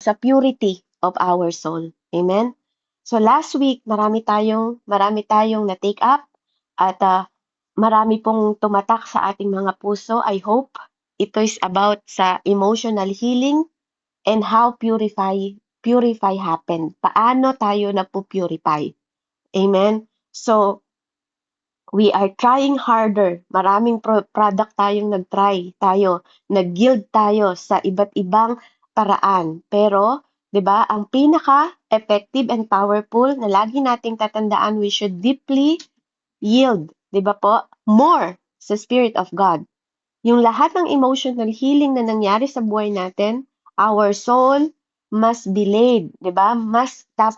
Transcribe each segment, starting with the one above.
sa purity of our soul. Amen? So last week, marami tayong na-take up at marami pong tumatak sa ating mga puso. I hope ito is about sa emotional healing and how purify happen. Paano tayo napupurify? Amen? So, we are trying harder. Maraming product tayong nag-try tayo, nag-yield tayo sa iba't ibang paraan. Pero, 'di ba, ang pinaka-effective and powerful na lagi nating tatandaan, we should deeply yield, 'di ba po? More sa Spirit of God. Yung lahat ng emotional healing na nangyari sa buhay natin, our soul must be laid, 'di ba?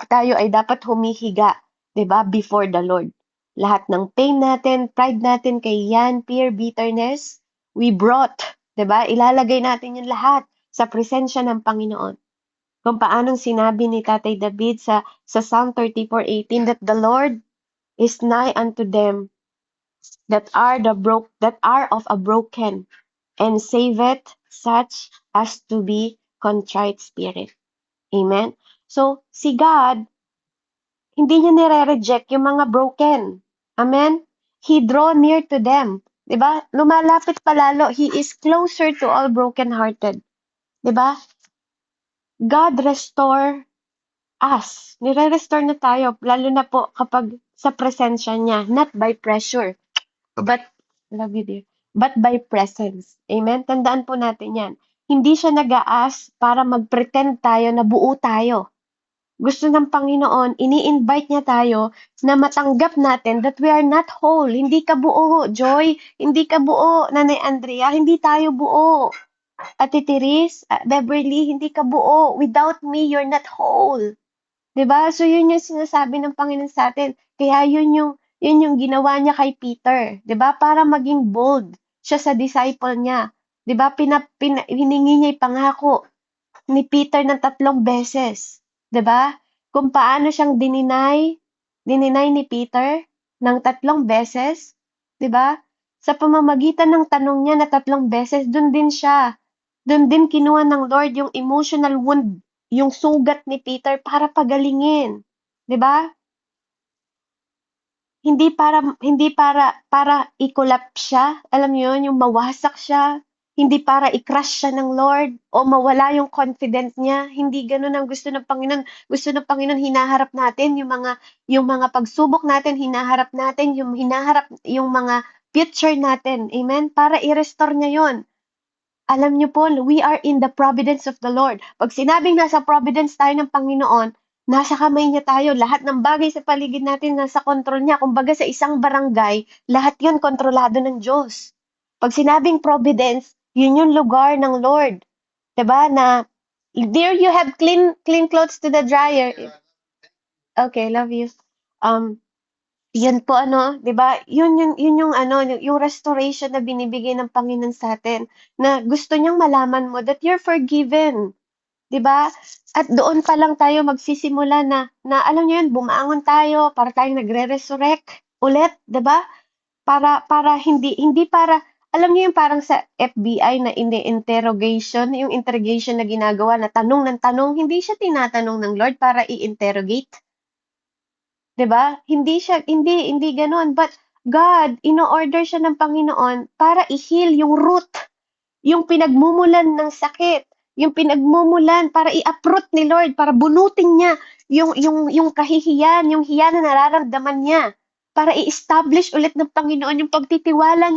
Tayo ay dapat humihiga, 'di ba, before the Lord. Lahat ng pain natin, pride natin, kahiyan, fear, bitterness, we brought, 'di ba? Ilalagay natin 'yung lahat sa presensya ng Panginoon. Kung paanong sinabi ni Tatay David sa Psalm 34:18 that the Lord is nigh unto them that are of a broken and saveth such as to be contrite spirit. Amen? So, si God, hindi niya nire-reject yung mga broken. Amen? He draw near to them. 'Di ba? Lumalapit palalo. He is closer to all broken-hearted. 'Di ba? God restore us. Nire-restore na tayo, lalo na po kapag sa presensya niya, not by pressure, but, love you dear, but by presence. Amen? Tandaan po natin yan. Hindi siya nag-aas para mag-pretend tayo na buo tayo. Gusto ng Panginoon, ini-invite niya tayo na matanggap natin that we are not whole. Hindi ka buo, Joy. Hindi ka buo, Nanay Andrea. Hindi tayo buo. Ate Therese, Beverly, hindi ka buo. Without me, you're not whole. 'Di ba? So yun yung sinasabi ng Panginoon sa atin. Kaya yun yung ginawa niya kay Peter, 'di ba? Para maging bold siya sa disciple niya. 'Di ba? Hiningi niya ipangako ni Peter ng 3 beses, 'di ba? Kung paano siyang dininay ni Peter ng 3 beses, 'di ba? Sa pamamagitan ng tanong niya na 3 beses, doon din kinuha ng Lord yung emotional wound, yung sugat ni Peter para pagalingin, 'di ba? Hindi para i-collapse siya, alam niyo yun, yung mawasak siya, hindi para i-crush siya ng Lord o mawala yung confidence niya. Hindi gano'n ang gusto ng Panginoon. Gusto ng Panginoon hinaharap natin yung mga pagsubok natin, hinaharap yung mga future natin. Amen? Para i-restore niya 'yon. Alam niyo po, we are in the providence of the Lord. Pag sinabing nasa providence tayo ng Panginoon, nasa kamay niya tayo. Lahat ng bagay sa paligid natin nasa kontrol niya. Kumbaga sa isang barangay, lahat yun kontrolado ng Diyos. Pag sinabing providence, yun yung lugar ng Lord. 'Di ba? Na, there you have clean clothes to the dryer. Okay, love you. Um, Yun po ano, 'di ba? Yun yung ano, yung restoration na binibigay ng Panginoon sa atin na gusto niyang malaman mo that you're forgiven, 'di ba? At doon pa lang tayo magsisimula na alam niyo yun, bumangon tayo para tayong nagre-resurrect ulit, 'di ba? Para hindi para alam niyo yung parang sa FBI na ini-interrogation, yung interrogation na ginagawa na tanong ng tanong, hindi siya tinatanong ng Lord para i-interrogate. 'Di ba? Hindi gano'n, but God, ino-order siya ng Panginoon para i-heal yung root, yung pinagmumulan ng sakit, yung pinagmumulan para i-uproot ni Lord, para bunutin niya yung kahihiyan, yung hiya na nararamdaman niya, para i-establish ulit ng Panginoon yung pagtitiwala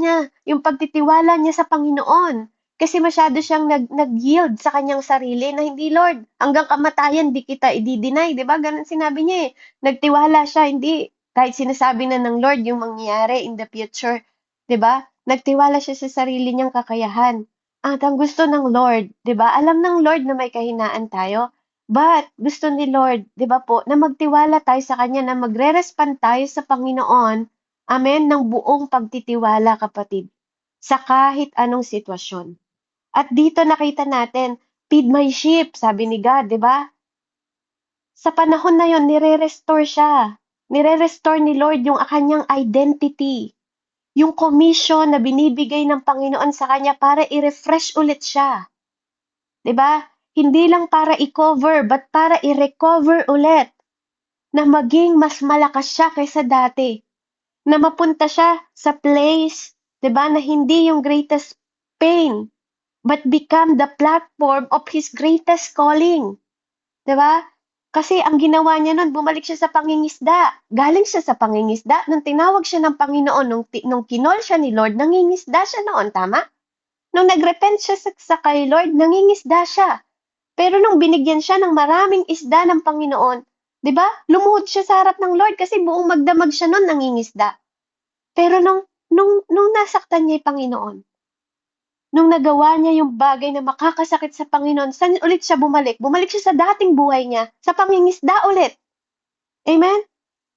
niya sa Panginoon. Kasi masyado siyang nag-yield sa kanyang sarili na hindi, Lord, hanggang kamatayan di kita i-deny, 'di ba? Ganun sinabi niya eh. Nagtiwala siya, hindi kahit sinasabi na ng Lord yung mangyayari in the future, 'di ba? Nagtiwala siya sa sarili niyang kakayahan. At ang gusto ng Lord, 'di ba? Alam ng Lord na may kahinaan tayo, but gusto ni Lord, 'di ba po, na magtiwala tayo sa kanya, na magre-respond tayo sa Panginoon, amen, ng buong pagtitiwala, kapatid, sa kahit anong sitwasyon. At dito nakita natin, feed my sheep, sabi ni God, 'di ba? Sa panahon na 'yon, nire-restore siya. Nire-restore ni Lord yung kanyang identity, yung commission na binibigay ng Panginoon sa kanya para i-refresh ulit siya. 'Di ba? Hindi lang para i-cover, but para i-recover ulit. Na maging mas malakas siya kaysa dati. Na mapunta siya sa place, 'di ba, na hindi yung greatest pain, but become the platform of his greatest calling. 'Di ba? Kasi ang ginawa niya nun, bumalik siya sa pangingisda. Galing siya sa pangingisda, nung tinawag siya ng Panginoon, nung kinol siya ni Lord, nangingisda siya noon, tama? Nung nagrepent siya sa kay Lord, nangingisda siya. Pero nung binigyan siya ng maraming isda ng Panginoon, 'di ba? Lumuhod siya sa harap ng Lord kasi buong magdamag siya noon nangingisda. Pero nung nasaktan niya 'yung Panginoon, nung nagawa niya yung bagay na makakasakit sa Panginoon, saan ulit siya bumalik? Bumalik siya sa dating buhay niya, sa pangingisda ulit. Amen?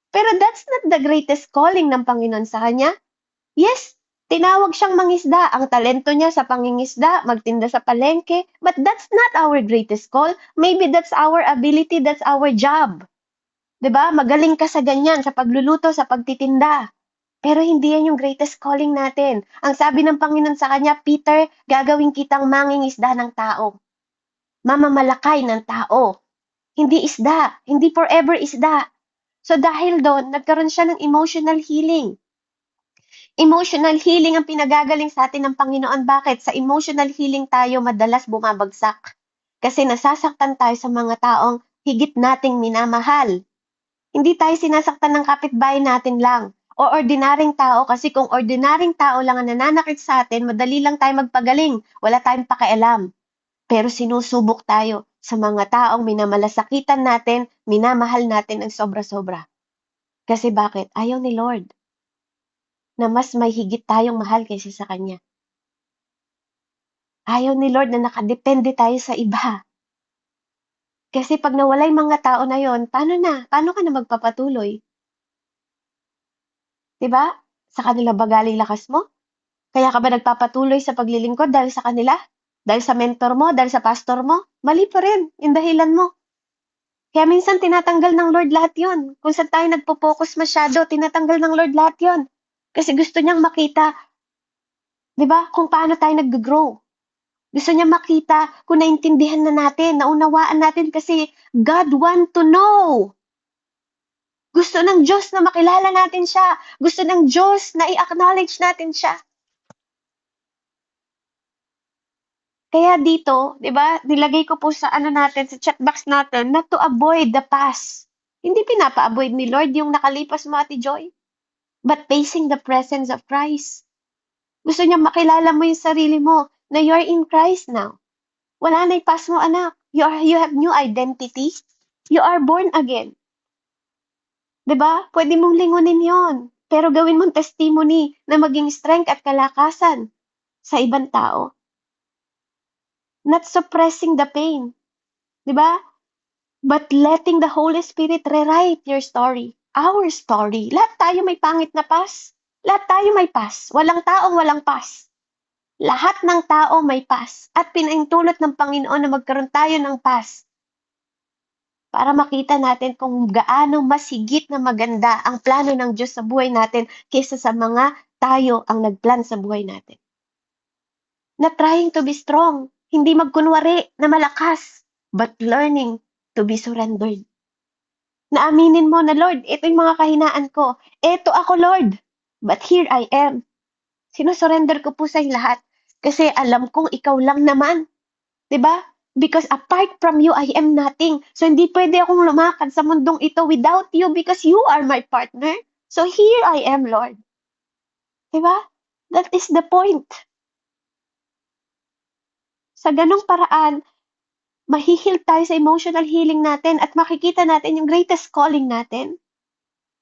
Pero that's not the greatest calling ng Panginoon sa kanya. Yes, tinawag siyang mangisda. Ang talento niya sa pangingisda, magtinda sa palengke. But that's not our greatest call. Maybe that's our ability, that's our job. 'Di ba? Magaling ka sa ganyan, sa pagluluto, sa pagtitinda. Pero hindi yan yung greatest calling natin. Ang sabi ng Panginoon sa kanya, Peter, gagawin kitang mangingisda ng tao. Mamamalakay ng tao. Hindi isda. Hindi forever isda. So dahil doon, nagkaroon siya ng emotional healing. Emotional healing ang pinagagaling sa atin ng Panginoon. Bakit? Sa emotional healing tayo madalas bumabagsak. Kasi nasasaktan tayo sa mga taong higit nating minamahal. Hindi tayo sinasaktan ng kapitbahay natin lang. O ordinaryong tao, kasi kung ordinaryong tao lang ang nananakit sa atin, madali lang tayo magpagaling. Wala tayong pakialam. Pero sinusubok tayo sa mga taong minamalasakitan natin, minamahal natin ng sobra-sobra. Kasi bakit? Ayaw ni Lord na mas may higit tayong mahal kaysa sa Kanya. Ayaw ni Lord na nakadepende tayo sa iba. Kasi pag nawala yung mga tao na yon, paano na? Paano ka na magpapatuloy? 'Di ba? Sa kanila ba galing lakas mo? Kaya ka ba nagpapatuloy sa paglilingkod dahil sa kanila? Dahil sa mentor mo? Dahil sa pastor mo? Mali pa rin yung dahilan mo. Kaya minsan tinatanggal ng Lord lahat yon. Kung saan tayo nagpo-focus masyado, tinatanggal ng Lord lahat yon. Kasi gusto niyang makita, 'di ba, kung paano tayo nag-grow. Gusto niya makita kung naintindihan na natin, naunawaan natin kasi God want to know. Gusto ng Diyos na makilala natin siya. Gusto ng Diyos na i-acknowledge natin siya. Kaya dito, 'di ba, nilagay ko po sa ano natin, sa chat box natin, not to avoid the past. Hindi pinapa-avoid ni Lord yung nakalipas mo, Ate Joy, but facing the presence of Christ. Gusto niya makilala mo yung sarili mo na you're in Christ now. Wala na yung past mo, anak. You have new identity. You are born again. 'Di ba? Pwede mong lingunin yon. Pero gawin mong testimony na maging strength at kalakasan sa ibang tao. Not suppressing the pain. 'Di ba? But letting the Holy Spirit rewrite your story. Our story. Lahat tayo may pangit na past. Lahat tayo may past. Walang taong walang past. Lahat ng tao may past. At pinaintulot ng Panginoon na magkaroon tayo ng past. Para makita natin kung gaano mas higit na maganda ang plano ng Diyos sa buhay natin kaysa sa mga tayo ang nagplan sa buhay natin. Na trying to be strong, hindi magkunwari na malakas, but learning to be surrendered. Na aminin mo na, Lord, ito yung mga kahinaan ko. Ito ako, Lord, but here I am. Sinusurrender ko po sa lahat kasi alam kong ikaw lang naman. 'Di ba? Because apart from you, I am nothing. So, hindi pwede akong lumakad sa mundong ito without you because you are my partner. So, here I am, Lord. 'Di ba? That is the point. Sa ganong paraan, mahihil tayo sa emotional healing natin at makikita natin yung greatest calling natin.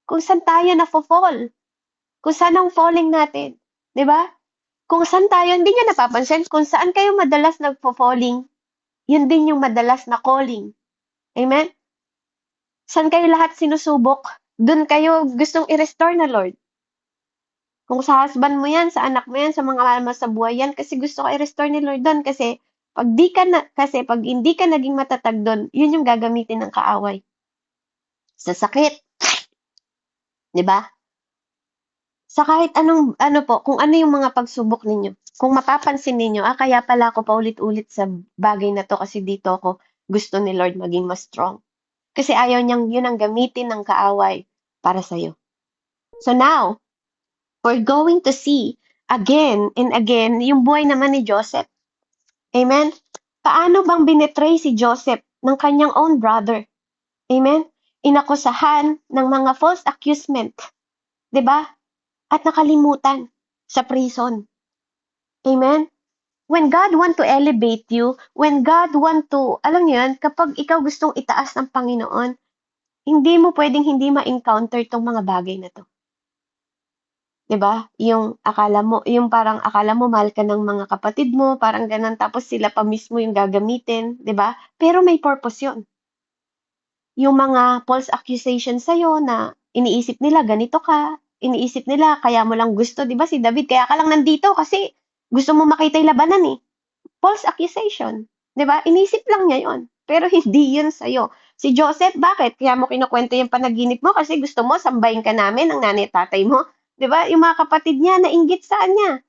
Kung saan tayo na-fall. Kung saan ang falling natin. 'Di ba? Kung saan tayo, hindi niya napapansin, kung saan kayo madalas nagfo-falling, yun din yung madalas na calling. Amen? Saan kayo lahat sinusubok? Doon kayo gustong i-restore na, Lord. Kung sa husband mo yan, sa anak mo yan, sa mga alma sa buhay yan, kasi gusto ko i-restore ni Lord doon. Kasi pag hindi ka naging matatag doon, yun yung gagamitin ng kaaway. Sa sakit. 'Di ba? Sa kahit anong, ano po, kung ano yung mga pagsubok ninyo. Kung mapapansin ninyo, kaya pala ako paulit-ulit sa bagay na 'to kasi dito ako gusto ni Lord maging mas strong. Kasi ayaw niyang yun ang gamitin ng kaaway para sa'yo. So now, we're going to see again and again yung buhay naman ni Joseph. Amen? Paano bang binetray si Joseph ng kanyang own brother? Amen? Inakusahan ng mga false accusement, 'di ba? At nakalimutan sa prison. Amen? When God want to elevate you, when God want to, alam niyo yan, kapag ikaw gustong itaas ng Panginoon, hindi mo pwedeng hindi ma-encounter tong mga bagay na to. 'Di ba? Yung parang akala mo mahal ka ng mga kapatid mo, parang gano'n, tapos sila pa mismo yung gagamitin, 'di ba? Pero may purpose 'yun. Yung mga false accusation sa'yo na iniisip nila ganito ka, iniisip nila kaya mo lang gusto, 'di ba si David, kaya ka lang nandito kasi gusto mo makita yung labanan, eh. False accusation, 'di ba? Inisip lang niya 'yon, pero hindi 'yun sa'yo. Si Joseph, bakit? Kaya mo kinukuwento yung panaginip mo kasi gusto mo sambahin ka namin ng nanay at tatay mo, 'di ba? Yung mga kapatid niya nainggit sa kanya,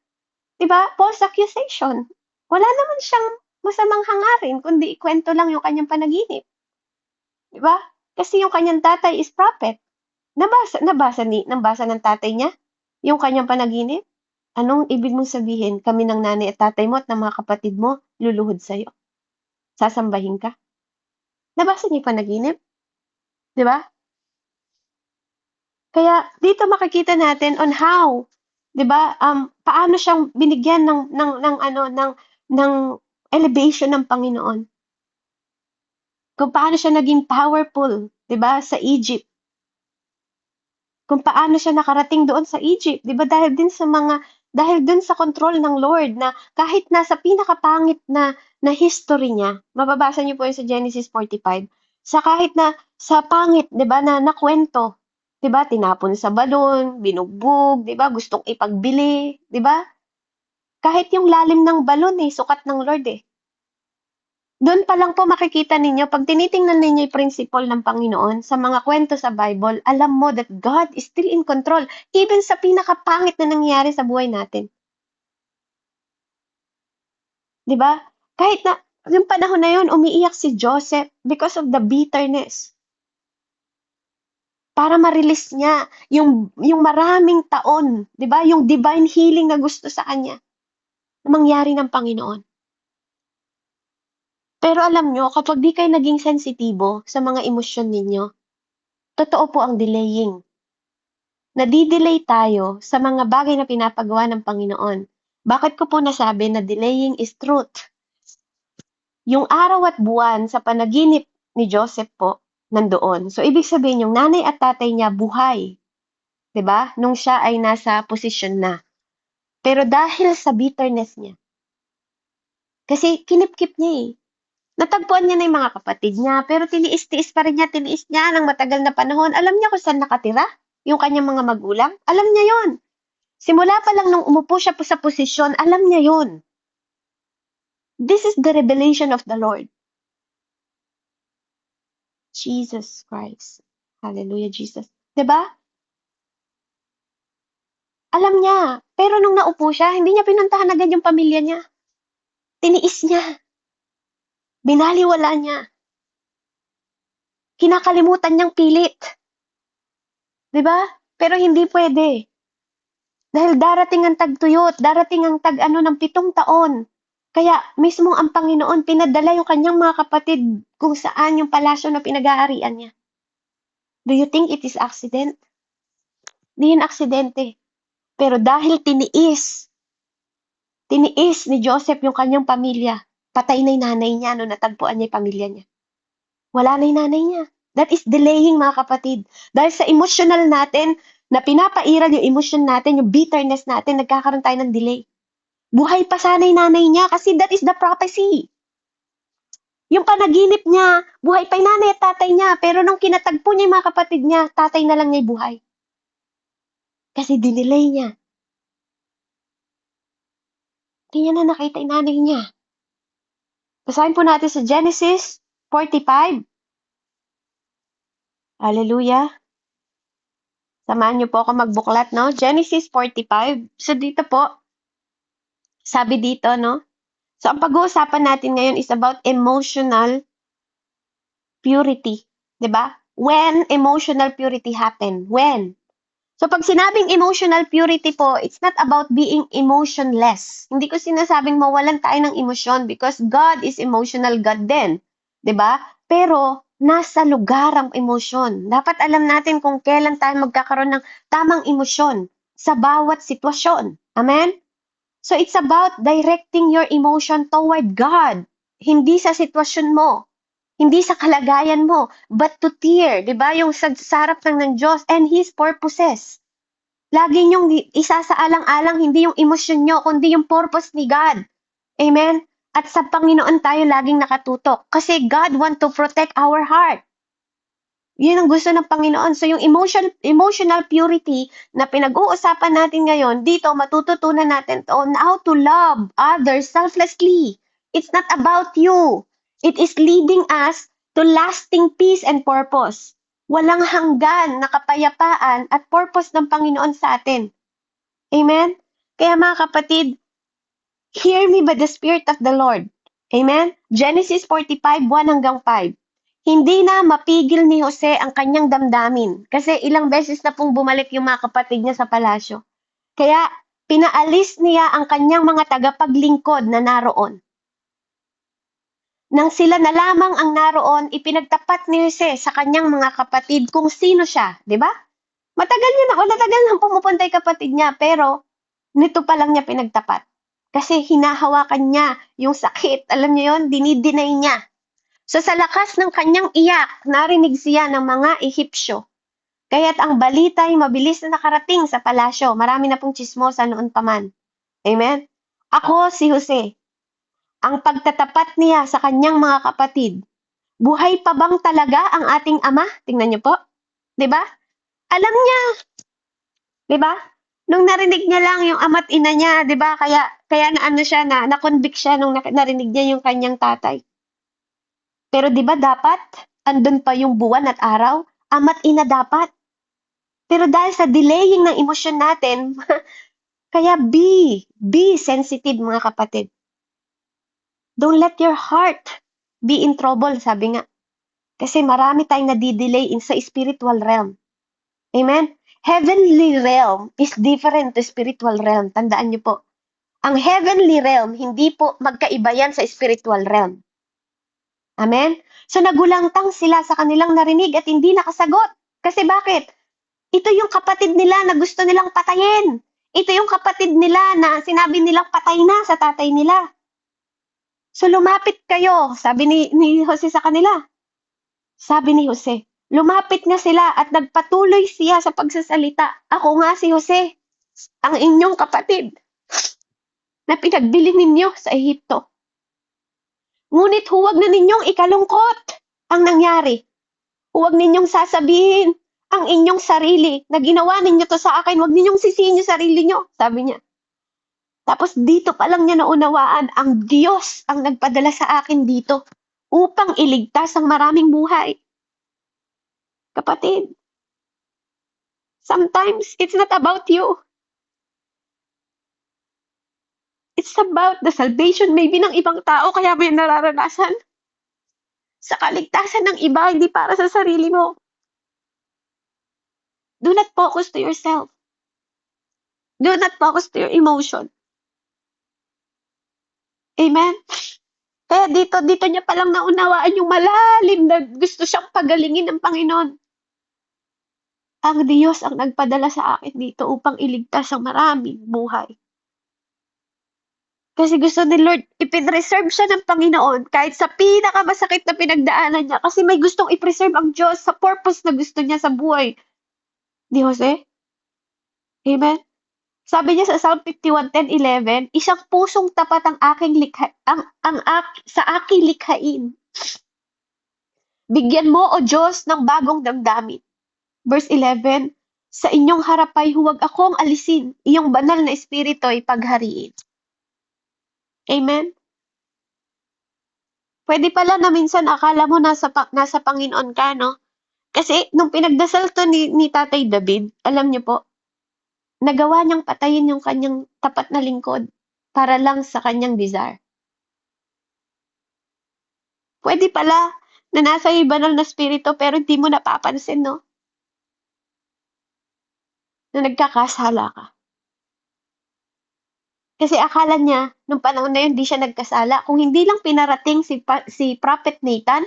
'di ba? False accusation. Wala naman siyang masamang hangarin kundi ikuwento lang yung kanyang panaginip, 'di ba? Kasi yung kanyang tatay is prophet. Nabasa ng tatay niya yung kanyang panaginip? Anong ibig mong sabihin? Kami ng nanay at tatay mo at ng mga kapatid mo luluhod sa'yo. Sasambahin ka? Nabasa niyo yung panaginip? 'Di ba? Kaya dito makikita natin on how, 'di ba, paano siyang binigyan ng elevation ng Panginoon. Kung paano siya naging powerful, 'di ba, sa Egypt. Kung paano siya nakarating doon sa Egypt, 'di ba, dahil din sa control ng Lord na kahit nasa pinakapangit na history niya, mababasa niyo po 'yun sa Genesis 45, sa kahit na sa pangit, 'di ba, na kuwento, 'di ba, tinapon sa balon, binugbog, 'di ba, gustong ipagbili, 'di ba? Kahit yung lalim ng balon, sukat ng Lord, eh. Do'n pa lang po makikita ninyo 'pag tinitingnan ninyo yung principle ng Panginoon sa mga kwento sa Bible, alam mo that God is still in control even sa pinakapangit na nangyayari sa buhay natin, 'di ba? Kahit na yung panahon na yun umiiyak si Joseph because of the bitterness, para ma-release niya yung maraming taon, 'di ba, yung divine healing na gusto sa kanya na mangyari ng Panginoon. Pero alam niyo kapag 'di kayo naging sensitibo sa mga emosyon ninyo, totoo po ang delaying. Nade-delay tayo sa mga bagay na pinapagawa ng Panginoon. Bakit ko po nasabi na delaying is truth? Yung araw at buwan sa panaginip ni Joseph po, nandoon. So, ibig sabihin yung nanay at tatay niya buhay, 'di ba? Nung siya ay nasa posisyon na. Pero dahil sa bitterness niya, kasi kinip-kip niya, eh. Natagpuan niya na yung mga kapatid niya, pero tiniis-tiis pa rin niya, tiniis niya ng matagal na panahon. Alam niya kung saan nakatira yung kanyang mga magulang? Alam niya yon. Simula pa lang nung umupo siya po sa posisyon, alam niya yon. This is the revelation of the Lord. Jesus Christ. Hallelujah, Jesus. 'Di ba? Alam niya. Pero nung naupo siya, hindi niya pinuntahan agad yung pamilya niya. Tiniis niya. Binaliwala niya. Kinakalimutan niyang pilit. 'Di ba? Pero hindi pwede. Dahil darating ang tagtuyot, darating ang tag-ano ng 7 taon. Kaya mismo ang Panginoon pinadala yung kanyang mga kapatid kung saan yung palasyo na pinag-aarian niya. Do you think it is accident? Di yun aksidente. Pero dahil tiniis ni Joseph yung kanyang pamilya, patay na yung nanay niya nung natagpuan niya yung pamilya niya. Wala na yung nanay niya. That is delaying, mga kapatid. Dahil sa emotional natin, na pinapairal yung emotion natin, yung bitterness natin, nagkakaroon tayo ng delay. Buhay pa sana yung nanay niya kasi that is the prophecy. Yung panaginip niya, buhay pa yung nanay at tatay niya, pero nung kinatagpo niya yung mga kapatid niya, tatay na lang niya yung buhay. Kasi dinelay niya. Hindi niya na nakita yung nanay niya. Basahin po natin sa Genesis 45. Hallelujah. Samahan niyo po ako magbuklat, no? Genesis 45. So dito po, Sabi dito, no? So, ang pag-uusapan natin ngayon is about emotional purity. 'Di ba? When emotional purity happen? When? So, pag sinabing emotional purity po, it's not about being emotionless. Hindi ko sinasabing mawalan tayo ng emosyon because God is emotional God din. 'Di ba? Pero, nasa lugar ang emosyon. Dapat alam natin kung kailan tayo magkakaroon ng tamang emosyon sa bawat sitwasyon. Amen? So, it's about directing your emotion toward God. Hindi sa sitwasyon mo. Hindi sa kalagayan mo, but to tear, 'di ba? Yung sa harap ng Diyos and His purposes. Lagi niyong isasaalang-alang hindi yung emosyon niyo, kundi yung purpose ni God. Amen? At sa Panginoon tayo laging nakatutok. Kasi God want to protect our heart. Yun ang gusto ng Panginoon. So yung emotional purity na pinag-uusapan natin ngayon, dito matututunan natin on how to love others selflessly. It's not about you. It is leading us to lasting peace and purpose. Walang hanggan na kapayapaan at purpose ng Panginoon sa atin. Amen? Kaya mga kapatid, hear me by the Spirit of the Lord. Amen? Genesis 45, 1-5. Hindi na mapigil ni Jose ang kanyang damdamin kasi ilang beses na pong bumalik yung mga kapatid niya sa palasyo. Kaya pinaalis niya ang kanyang mga tagapaglingkod na naroon. Nang sila na lamang ang naroon, ipinagtapat ni Jose sa kanyang mga kapatid kung sino siya, di ba? Matagal nang pumupunta yung kapatid niya, pero nito pa lang niya pinagtapat. Kasi hinahawakan niya yung sakit, alam niyo yun, dinidinay niya. So sa lakas ng kanyang iyak, narinig siya ng mga Ehipsyo. Kaya't ang balita ay mabilis na nakarating sa palasyo. Marami na pong tsismosa noon pa man. Amen? Ako si Jose. Ang pagtatapat niya sa kanyang mga kapatid. Buhay pa bang talaga ang ating ama? Tingnan niyo po. 'Di ba? Alam niya. 'Di ba? Nung narinig niya lang yung ama't ina niya, 'di ba? Kaya na ano siya na-convict siya nung narinig niya yung kanyang tatay. Pero 'di ba dapat andun pa yung buwan at araw? Ama't ina dapat. Pero dahil sa delaying ng emosyon natin, kaya be sensitive mga kapatid. Don't let your heart be in trouble, sabi nga. Kasi marami tayong nadidelay sa spiritual realm. Amen? Heavenly realm is different to spiritual realm. Tandaan niyo po. Ang heavenly realm, hindi po magkaiba yan sa spiritual realm. Amen? So nagulantang sila sa kanilang narinig at hindi nakasagot. Kasi bakit? Ito yung kapatid nila na gusto nilang patayin. Ito yung kapatid nila na sinabi nilang patay na sa tatay nila. So lumapit kayo, sabi ni Jose sa kanila. Sabi ni Jose, lumapit nga sila at nagpatuloy siya sa pagsasalita. Ako nga si Jose, ang inyong kapatid na pinagbili ninyo sa Ehipto. Ngunit huwag na ninyong ikalungkot ang nangyari. Huwag ninyong sasabihin ang inyong sarili na ginawa ninyo to sa akin. Huwag ninyong sisihin yung sarili nyo, sabi niya. Tapos dito pa lang niya naunawaan, ang Diyos ang nagpadala sa akin dito upang iligtas ang maraming buhay. Kapatid, sometimes it's not about you. It's about the salvation maybe ng ibang tao kaya may nararanasan. Sa kaligtasan ng iba, hindi para sa sarili mo. Do not focus to yourself. Do not focus to your emotion. Amen? Kaya dito niya palang naunawaan yung malalim na gusto siyang pagalingin ng Panginoon. Ang Diyos ang nagpadala sa akin dito upang iligtas ang maraming buhay. Kasi gusto ni Lord, ipinreserve siya ng Panginoon kahit sa pinakamasakit na pinagdaanan niya. Kasi may gustong i-preserve ang Diyos sa purpose na gusto niya sa buhay ni Jose. Amen? Sabi niya sa Psalm 51:10-11, isang pusong tapat ang aking sa aking likhain. Bigyan mo, O Diyos, ng bagong damdamin. Verse 11, sa inyong harapay huwag akong alisin, iyong banal na espiritu ay paghariin. Amen? Pwede pala na minsan akala mo nasa Panginoon ka, no? Kasi nung pinagdasal to ni Tatay David, alam niyo po, nagawa niyang patayin yung kanyang tapat na lingkod. para lang sa kanyang desire. Pwede pala na nasa iyo banal na spirito pero hindi mo napapansin, no? Na nagkakasala ka. Kasi akala niya, nung panahon na yun, hindi siya nagkasala. Kung hindi lang pinarating si Prophet Nathan,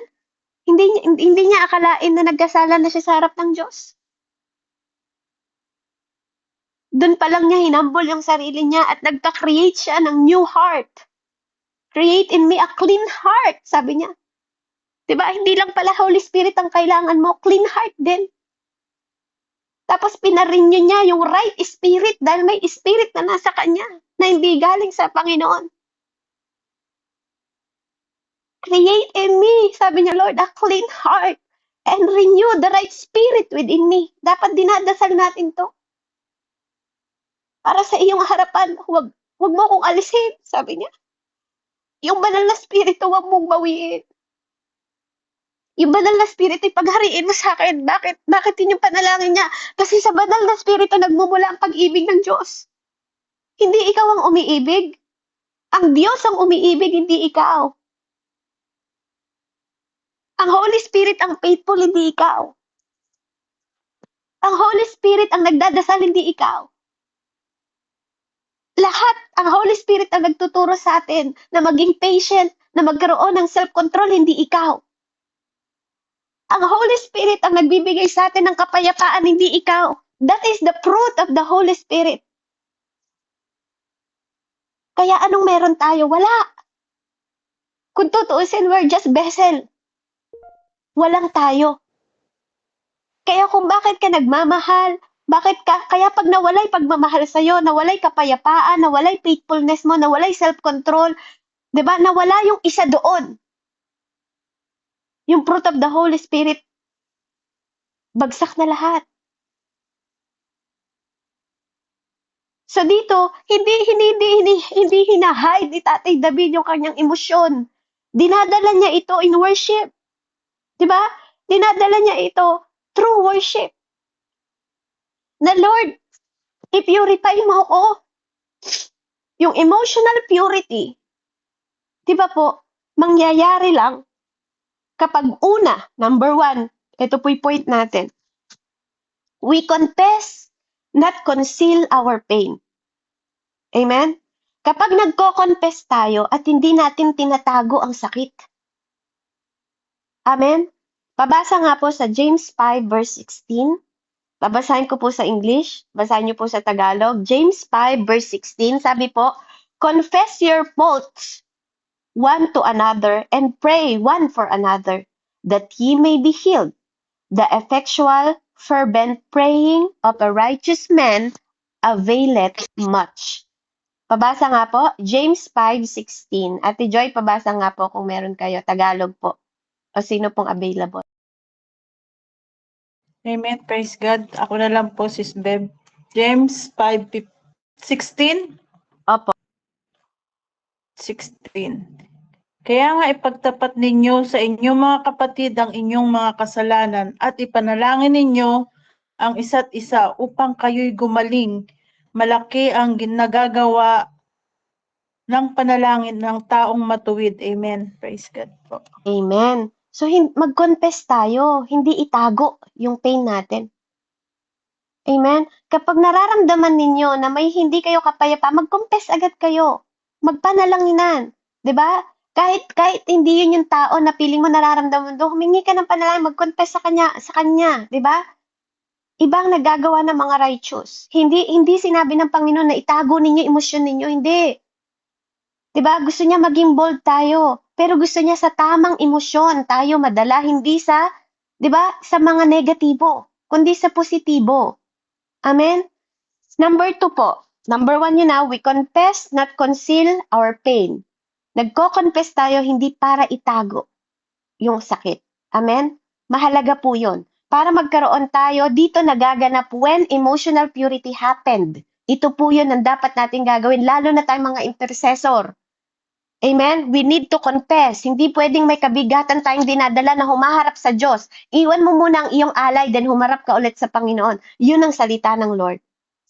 hindi niya akalain na nagkasala na siya sa harap ng Diyos. Doon pa lang niya hinambol yung sarili niya at nagka-create siya ng new heart. Create in me a clean heart, sabi niya. Diba? Hindi lang pala Holy Spirit ang kailangan mo, clean heart din. Tapos pinarenew niya yung right spirit dahil may spirit na nasa kanya na hindi galing sa Panginoon. Create in me, sabi niya, Lord, a clean heart and renew the right spirit within me. Dapat dinadasal natin to. Para sa iyong harapan, huwag mo akong alisin, sabi niya. Yung banal na spirito, huwag mong bawiin. Yung banal na spirito, ipaghariin mo sa akin. Bakit yun yung panalangin niya? Kasi sa banal na spirito, nagmumula ang pag-ibig ng Diyos. Hindi ikaw ang umiibig. Ang Diyos ang umiibig, hindi ikaw. Ang Holy Spirit ang faithful, hindi ikaw. Ang Holy Spirit ang nagdadasal, hindi ikaw. Lahat, ang Holy Spirit ang nagtuturo sa atin na maging patient, na magkaroon ng self-control, hindi ikaw. Ang Holy Spirit ang nagbibigay sa atin ng kapayapaan, hindi ikaw. That is the fruit of the Holy Spirit. Kaya anong meron tayo? Wala. Kung tutuusin, we're just vessel. Walang tayo. Kaya kung bakit ka nagmamahal, kaya pag nawalay pagmamahal sa'yo, nawalay kapayapaan, nawalay faithfulness mo, nawalay self-control, diba? Nawala yung isa doon. Yung fruit of the Holy Spirit, bagsak na lahat. So dito, hindi hinahide ni Tatay David yung kanyang emosyon. Dinadala niya ito in worship. Diba? Dinadala niya ito through worship. Na Lord, i-purify mo ako. Yung emotional purity, diba po, mangyayari lang kapag una, number 1, ito po'y point natin. We confess, not conceal our pain. Amen? Kapag nagko-confess tayo at hindi natin tinatago ang sakit. Amen? Pabasa nga po sa James 5 verse 16. Babasahin ko po sa English, basahin niyo po sa Tagalog. James 5 verse 16, sabi po, confess your faults one to another and pray one for another, that ye may be healed. The effectual, fervent praying of a righteous man availeth much. Pabasa nga po, James 5:16. Ate Joy, pabasa nga po kung meron kayo. Tagalog po. O sino pong available. Amen. Praise God. Ako na lang po, Sis Beb. James 5:16? Opo. 16. Kaya nga ipagtapat ninyo sa inyong mga kapatid ang inyong mga kasalanan at ipanalangin ninyo ang isa't isa upang kayo'y gumaling. Malaki ang ginagagawa ng panalangin ng taong matuwid. Amen. Praise God po. Amen. So, mag-confess tayo. Hindi itago yung pain natin. Amen? Kapag nararamdaman ninyo na may hindi kayo kapayapa, mag-confess agad kayo. Magpanalanginan. 'Di ba? Kahit hindi yun yung tao na piling mo nararamdaman doon, humingi ka ng panalangin, mag-confess sa kanya, 'di ba? Ibang nagagawa ng mga righteous. Hindi sinabi ng Panginoon na itago ninyo emosyon ninyo, hindi. 'Di ba? Gusto niya maging bold tayo, pero gusto niya sa tamang emosyon tayo madala, hindi sa, 'di ba, sa mga negatibo, kundi sa positibo. Amen? Number 2 po. Number 1 yun na, we confess, not conceal our pain. Nagko-confess tayo hindi para itago yung sakit. Amen? Mahalaga po yun. Para magkaroon tayo, dito nagaganap when emotional purity happened. Ito po yun ang dapat natin gagawin, lalo na tayong mga intercessor. Amen? We need to confess. Hindi pwedeng may kabigatan tayong dinadala na humaharap sa Diyos. Iwan mo muna ang iyong alay, then humarap ka ulit sa Panginoon. Yun ang salita ng Lord.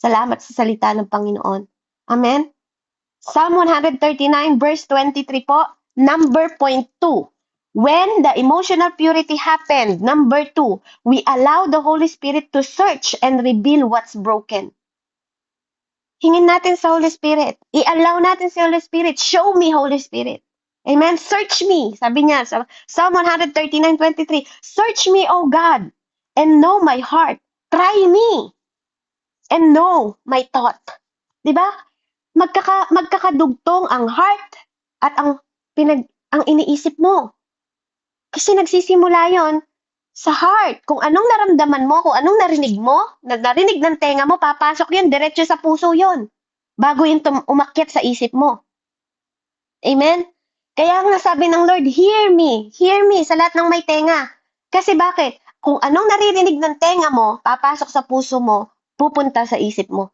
Salamat sa salita ng Panginoon. Amen? Psalm 139 verse 23 po, number point 2. When the emotional purity happened, number 2, we allow the Holy Spirit to search and reveal what's broken. Hingin natin sa Holy Spirit. I-allow natin sa Holy Spirit. Show me, Holy Spirit. Amen? Search me. Sabi niya sa Psalm 139:23, search me, O God, and know my heart. Try me and know my thought. Diba? Magkakadugtong ang heart at ang iniisip mo. Kasi nagsisimula yon sa heart. Kung anong naramdaman mo, kung anong narinig mo, narinig ng tenga mo, papasok yun, diretso sa puso yon. Bago yun umakyat sa isip mo. Amen? Kaya nga sabi ng Lord, hear me sa lahat ng may tenga. Kasi bakit? Kung anong naririnig ng tenga mo, papasok sa puso mo, pupunta sa isip mo.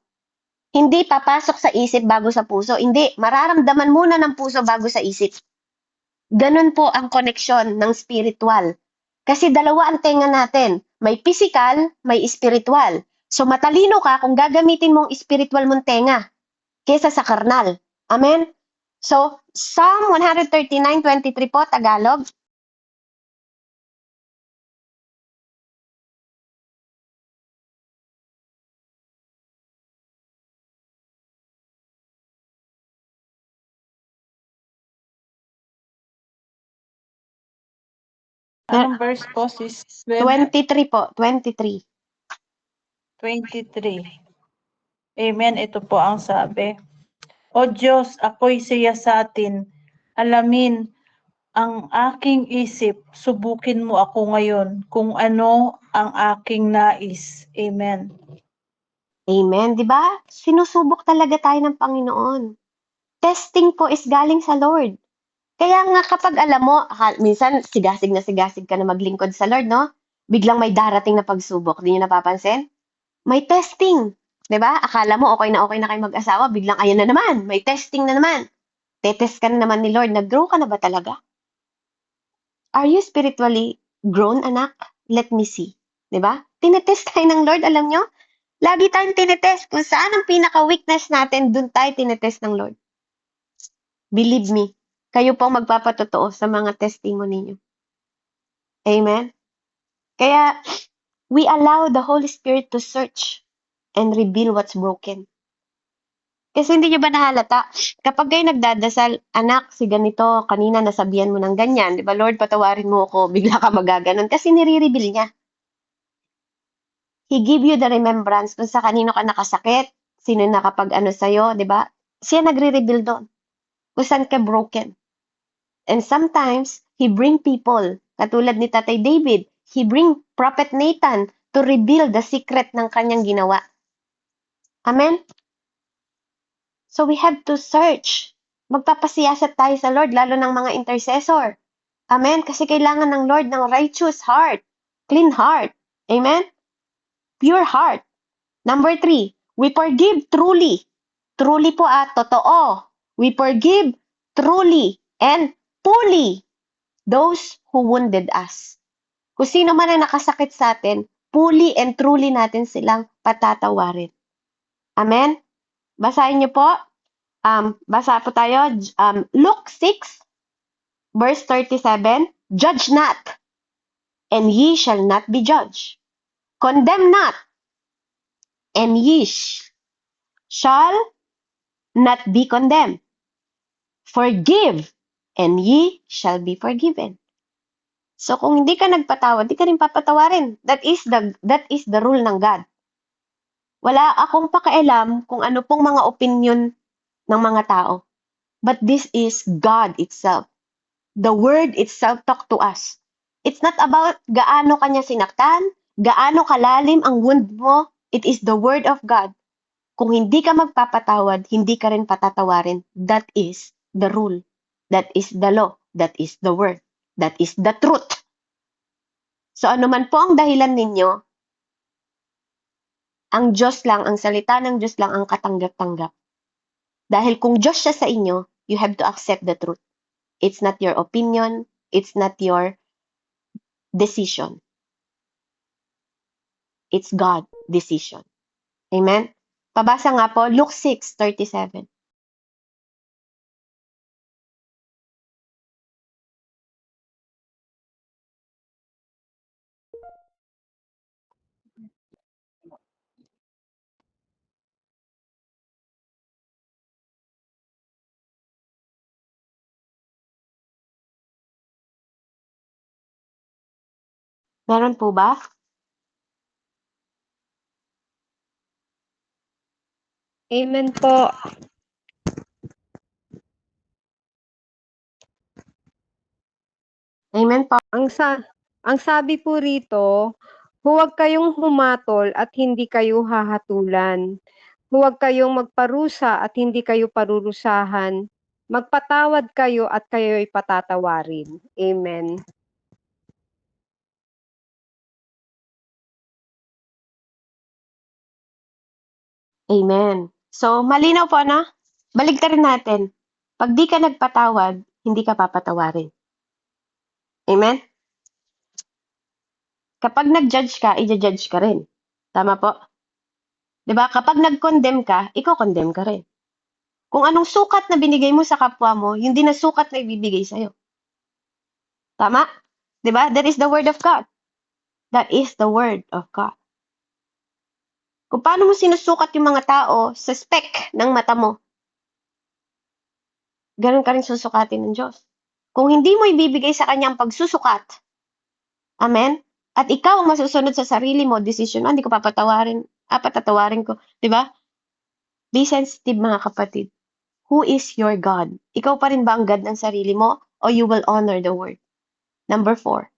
Hindi papasok sa isip bago sa puso. Hindi, mararamdaman muna ng puso bago sa isip. Ganun po ang koneksyon ng spiritual. Kasi dalawa ang tenga natin. May physical, may spiritual. So matalino ka kung gagamitin mong spiritual mong tenga kesa sa karnal. Amen? So, Psalm 139:23 po, Tagalog. Anong verse po, sis? 23 po, 23. 23. Amen. Ito po ang sabi. O Diyos, ako'y siyasatin. Alamin ang aking isip. Subukin mo ako ngayon kung ano ang aking nais. Amen. Amen, di ba? Sinusubok talaga tayo ng Panginoon. Testing po is galing sa Lord. Kaya nga kapag alam mo, minsan sigasig ka na maglingkod sa Lord, no? Biglang may darating na pagsubok. Di nyo napapansin? May testing. 'Di ba? Akala mo okay na kayo mag-asawa, biglang ayan na naman, may testing na naman. Tetest ka na naman ni Lord, nag-grow ka na ba talaga? Are you spiritually grown, anak? Let me see. 'Di ba? Tinetest tayo ng Lord, alam nyo? Lagi tayong tinetest. Kung saan ang pinaka-weakness natin, dun tayo tinetest ng Lord. Believe me, kayo po ang magpapatotoo sa mga testimony niyo. Amen? Kaya, we allow the Holy Spirit to search and reveal what's broken. Kasi hindi nyo ba nahalata, kapag kayo nagdadasal, anak, si ganito, kanina nasabihan mo ng ganyan, di ba, Lord, patawarin mo ako, bigla ka magaganon, kasi nire-reveal niya. He give you the remembrance kung sa kanino ka nakasakit, sino nakapag-ano sa'yo, di ba? Siya nagre-reveal doon, kung saan ka broken. And sometimes, He bring people, katulad ni Tatay David, He bring Prophet Nathan to reveal the secret ng kanyang ginawa. Amen? So we have to search. Magpapasiyasat tayo sa Lord, lalo ng mga intercessor. Amen? Kasi kailangan ng Lord ng righteous heart, clean heart. Amen? Pure heart. Number 3, we forgive truly. Truly po totoo. We forgive truly and fully those who wounded us. Kung sino man ang nakasakit sa atin, fully and truly natin silang patatawarin. Amen? Basahin niyo po. Basa po tayo. Luke 6, verse 37. Judge not, and ye shall not be judged. Condemn not, and ye shall not be condemned. Forgive, and ye shall be forgiven. So kung hindi ka nagpatawad, di ka rin papatawarin. That is the rule ng God. Wala akong pakialam kung ano pong mga opinion ng mga tao. But this is God itself. The word itself talk to us. It's not about gaano kanya sinaktan, gaano kalalim ang wound mo. It is the word of God. Kung hindi ka magpapatawad, hindi ka rin patatawarin. That is the rule. That is the law. That is the word. That is the truth. So ano man po ang dahilan ninyo, ang Diyos lang, ang salita ng Diyos lang ang katanggap-tanggap. Dahil kung Diyos siya sa inyo, you have to accept the truth. It's not your opinion. It's not your decision. It's God's decision. Amen? Pabasa nga po, Luke 6:37. Meron po ba? Amen po. Amen po. Ang sabi po rito, huwag kayong humatol at hindi kayo hahatulan. Huwag kayong magparusa at hindi kayo parurusahan. Magpatawad kayo at kayo'y patatawarin. Amen. Amen. So, malinaw po, no? Baligtarin natin. Pag di ka nagpatawad, hindi ka papatawarin. Amen? Kapag nag-judge ka, i-judge ka rin. Tama po? 'Di ba? Kapag nag-condemn ka, ikaw condemn ka rin. Kung anong sukat na binigay mo sa kapwa mo, yun din ang sukat na ibibigay sa'yo. Tama? 'Di ba? That is the word of God. That is the word of God. Kung paano mo sinusukat yung mga tao sa speck ng mata mo, ganun ka rin susukatin ng Diyos. Kung hindi mo ibibigay sa Kanya ang pagsusukat, amen? At ikaw ang masusunod sa sarili mo, decision, hindi ko papatawarin, patatawarin ko. 'Di ba? Be sensitive mga kapatid. Who is your God? Ikaw pa rin ba ang God ng sarili mo o you will honor the word? Number 4,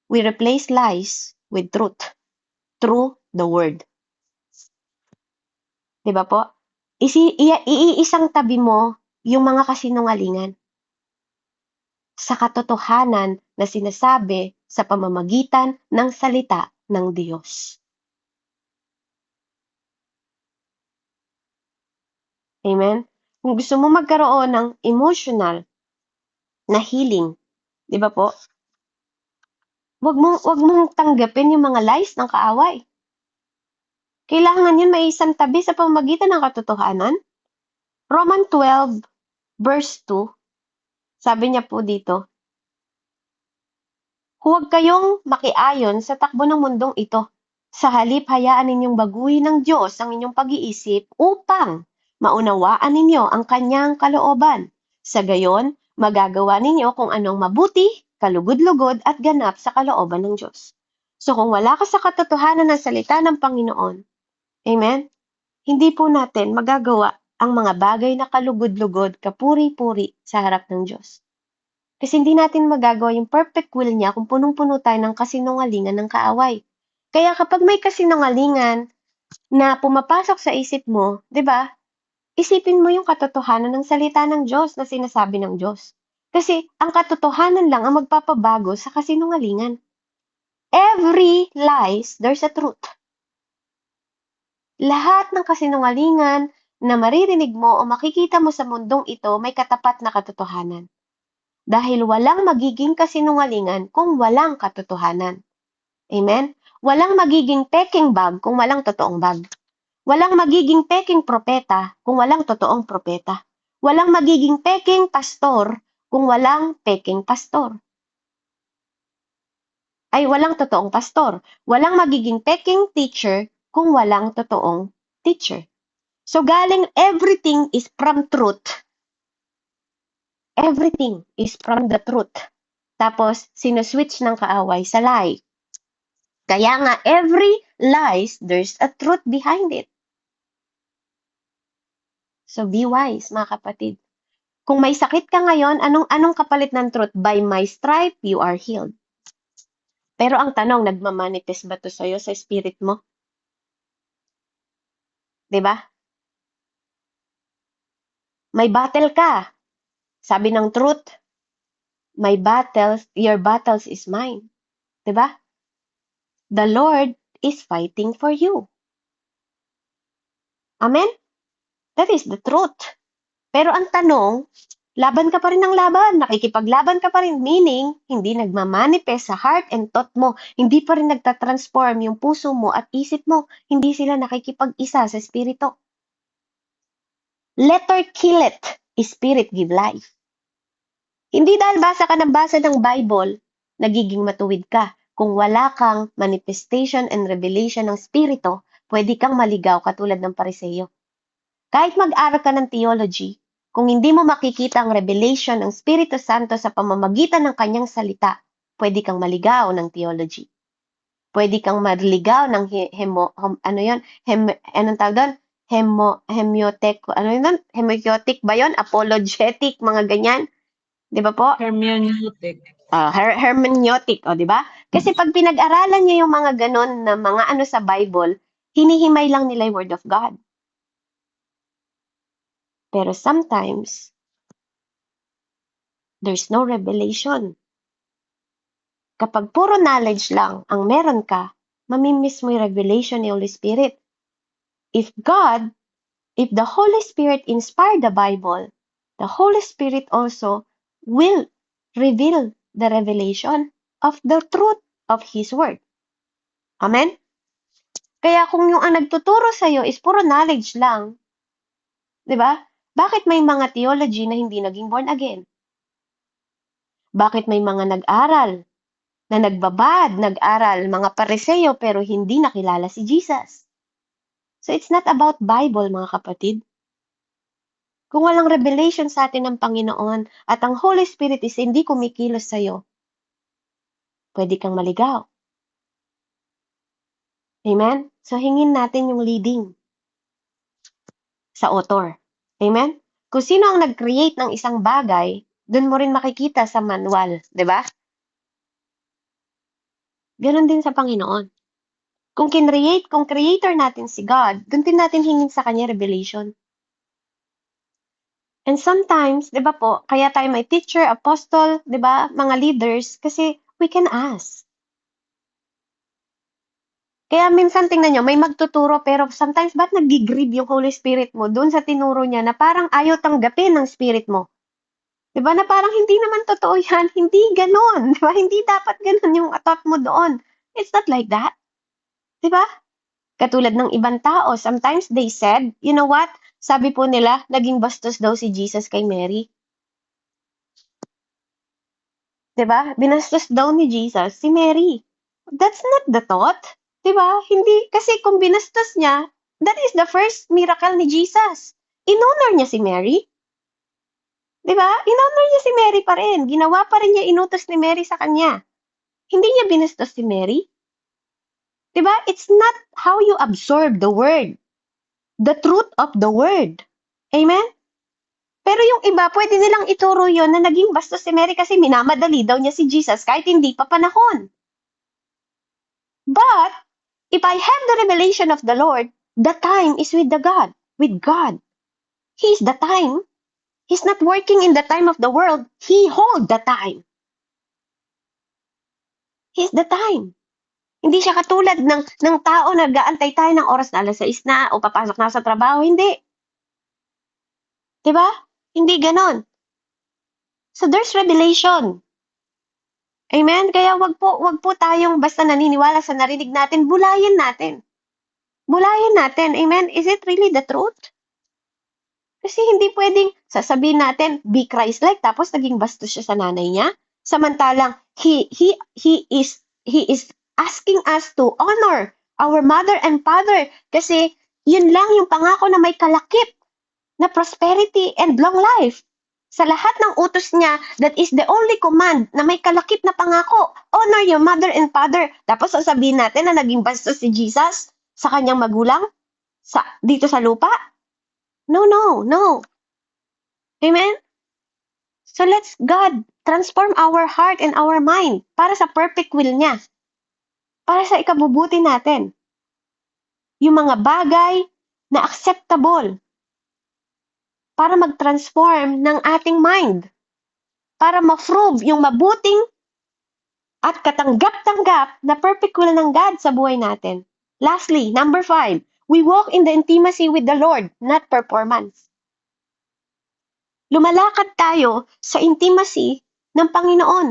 we replace lies with truth through the word. Diba po? Iisang tabi mo yung mga kasinungalingan sa katotohanan na sinasabi sa pamamagitan ng salita ng Diyos. Amen? Kung gusto mo magkaroon ng emotional na healing, di ba po? Wag mong tanggapin yung mga lies ng kaaway. Kailangan yun maiisang tabi sa pamamagitan ng katotohanan. Roman 12 verse 2, sabi niya po dito, huwag kayong makiayon sa takbo ng mundong ito. Sa halip, hayaan ninyong baguhin ng Diyos ang inyong pag-iisip upang maunawaan ninyo ang kanyang kalooban. Sa gayon, magagawa ninyo kung anong mabuti, kalugod-lugod at ganap sa kalooban ng Diyos. So kung wala ka sa katotohanan ng salita ng Panginoon, amen? Hindi po natin magagawa ang mga bagay na kalugod-lugod, kapuri-puri sa harap ng Diyos. Kasi hindi natin magagawa yung perfect will niya kung punong-puno tayo ng kasinungalingan ng kaaway. Kaya kapag may kasinungalingan na pumapasok sa isip mo, 'di ba? Isipin mo yung katotohanan ng salita ng Diyos na sinasabi ng Diyos. Kasi ang katotohanan lang ang magpapabago sa kasinungalingan. Every lies, there's a truth. Lahat ng kasinungalingan na maririnig mo o makikita mo sa mundong ito may katapat na katotohanan. Dahil walang magiging kasinungalingan kung walang katotohanan. Amen? Walang magiging peking bag kung walang totoong bag. Walang magiging peking propeta kung walang totoong propeta. Walang magiging peking pastor kung walang peking pastor. Ay, walang totoong pastor. Walang magiging peking teacher kung walang totoong teacher. So galing everything is from truth. Everything is from the truth. Tapos, sinuswitch ng kaaway sa lie. Kaya nga, every lies, there's a truth behind it. So, be wise, mga kapatid. Kung may sakit ka ngayon, anong kapalit ng truth? By my stripe, you are healed. Pero ang tanong, nagmamanifest ba to sa'yo sa spirit mo? 'Di ba? May battle ka. Sabi ng truth, your battles is mine. 'Di ba? The Lord is fighting for you. Amen? That is the truth. Pero ang tanong, laban ka pa rin ng laban, nakikipaglaban ka pa rin, meaning, hindi nagmamanifest sa heart and thought mo, hindi pa rin nagtatransform yung puso mo at isip mo, hindi sila nakikipag-isa sa espiritu. Letter kill it, spirit give life. Hindi dahil basa ka ng basa ng Bible, nagiging matuwid ka. Kung wala kang manifestation and revelation ng spirito, pwede kang maligaw katulad ng Pariseo. Kahit mag-aral ka ng theology, kung hindi mo makikita ang revelation ng Espiritu Santo sa pamamagitan ng kanyang salita, pwede kang maligaw ng theology. Pwede kang mariligaw ng anong tawag doon? Hemiotic ba yun? Apologetic, mga ganyan. Di ba po? Hermeneutic. Hermeneutic, o di ba? Kasi pag pinag-aralan niyo yung mga ganon na mga ano sa Bible, hinihimay lang nila yung Word of God. Pero sometimes, there's no revelation. Kapag puro knowledge lang ang meron ka, mamimiss mo yung revelation ni Holy Spirit. If the Holy Spirit inspired the Bible, the Holy Spirit also will reveal the revelation of the truth of His Word. Amen? Kaya kung yung ang nagtuturo sa'yo is puro knowledge lang, di ba? Bakit may mga theology na hindi naging born again? Bakit may mga nag-aral na nagbabad, nag-aral, mga Pariseo pero hindi nakilala si Jesus? So it's not about Bible, mga kapatid. Kung walang revelation sa atin ng Panginoon at ang Holy Spirit is hindi kumikilos sa'yo, pwede kang maligaw. Amen? So hingin natin yung leading sa author. Amen? Kung sino ang nag-create ng isang bagay, dun mo rin makikita sa manual, di ba? Ganon din sa Panginoon. Kung creator natin si God, dun din natin hingin sa Kanya revelation. And sometimes, di ba po, kaya tayo may teacher, apostle, di ba, mga leaders, kasi we can ask. Kaya minsan tingnan nyo, may magtuturo pero sometimes ba't nag-grieve yung Holy Spirit mo dun sa tinuro niya na parang ayaw tanggapin ng Spirit mo? Diba na parang hindi naman totoo yan, hindi ganon. Diba? Hindi dapat ganon yung thought mo doon. It's not like that. Diba? Katulad ng ibang tao, sometimes they said, you know what? Sabi po nila, naging bastos daw si Jesus kay Mary. Diba? Binastos daw ni Jesus si Mary. That's not the thought. Diba? Hindi, kasi kung binastos niya, that is the first miracle ni Jesus. In-honor niya si Mary. Diba? In-honor niya si Mary pa rin. Ginawa pa rin niya, inutos ni Mary sa kanya. Hindi niya binastos si Mary. Diba? It's not how you absorb the word. The truth of the word. Amen? Pero yung iba, pwede nilang ituro yon na naging bastos si Mary kasi minamadali daw niya si Jesus kahit hindi pa panahon. But, if I have the revelation of the Lord, the time is with God. With God. He is the time. He's not working in the time of the world. He holds the time. He's the time. Hindi siya katulad ng tao na nag-aantay tayo ng oras na alas 6 na o papasok na sa trabaho. Hindi. Diba? Hindi ganon. So there's revelation. Amen? Kaya wag po tayong basta naniniwala sa narinig natin, bulayin natin. Bulayin natin. Amen? Is it really the truth? Kasi hindi pwedeng sasabihin natin, be Christ-like, tapos naging bastos siya sa nanay niya. Samantalang, he is asking us to honor our mother and father. Kasi, yun lang yung pangako na may kalakip na prosperity and long life. Sa lahat ng utos niya, that is the only command na may kalakip na pangako. Honor your mother and father. Tapos sasabihin natin na naging bastos si Jesus sa kanyang magulang dito sa lupa. No. Amen? So let's God transform our heart and our mind para sa perfect will niya. Para sa ikabubuti natin. Yung mga bagay na acceptable. Para mag-transform ng ating mind. Para ma-prove yung mabuting at katanggap-tanggap na perfect will ng God sa buhay natin. Lastly, number 5, we walk in the intimacy with the Lord, not performance. Lumalakad tayo sa intimacy ng Panginoon.